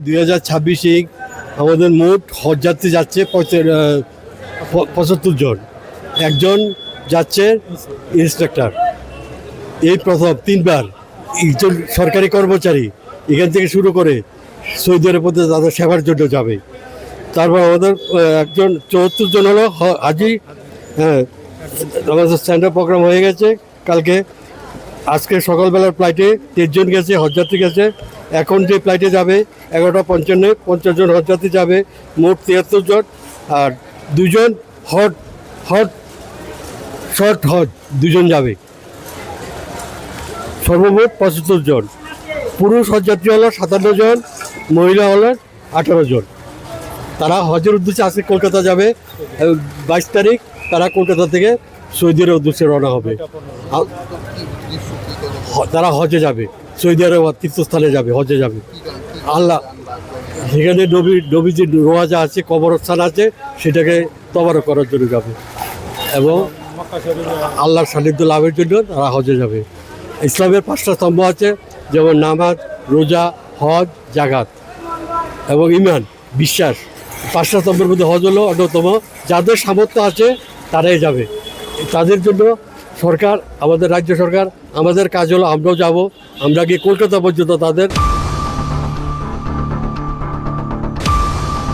2026-এ আমাদের মোট হজযাত্রী যাচ্ছে 75 জন। একজন যাচ্ছে ইন্সপেক্টর। এই প্রথম তিনবার একজন সরকারি কর্মচারী এখান থেকে শুরু করে সৌদি আরব পর্যন্ত তাদের সেবার জন্য যাবে। তারপর আমাদের একজন 74 জন হলো হাজি। হ্যাঁ, আমাদের স্ট্যান্ড আপ প্রোগ্রাম হয়ে গেছে কালকে। আজকে সকালবেলার ফ্লাইটে 23 জন গেছে, হজযাত্রী গেছে। এখন যে ফ্লাইটে যাবে 11:55 50 জন হজযাত্রী যাবে, মোট 73 জন। আর দুজন শর্ট হজ দুজন যাবে, সর্বমোট 75 জন। পুরুষ হজযাত্রী হলো 57 জন, মহিলা হলো 18 জন। তারা হজের উদ্দেশ্যে আজকে কলকাতা যাবে। 22 তারিখ তারা কলকাতা থেকে সৌদি আরবের উদ্দেশ্যে রওনা হবে। তারা হজে যাবে, সৌদি আরব তীর্থস্থানে যাবে, হজে যাবে। আল্লাহ সেখানে নবীজির রোয়াজা আছে, কবরস্থান আছে, সেটাকে তবারক করার জন্য যাবে এবং আল্লাহর সান্নিধ্য লাভের জন্য তারা হজে যাবে। ইসলামের 5টা স্তম্ভ আছে, যেমন নামাজ, রোজা, হজ, জাকাত এবং ঈমান, বিশ্বাস। 5টা স্তম্ভের মধ্যে হজ হলো অন্যতম। যাদের সামর্থ্য আছে তারাই যাবে। তাদের জন্য সরকার, আমাদের রাজ্য সরকার, আমাদের কাজ হলো আমরাও যাব। আমরা গিয়ে কলকাতা পর্যন্ত তাদের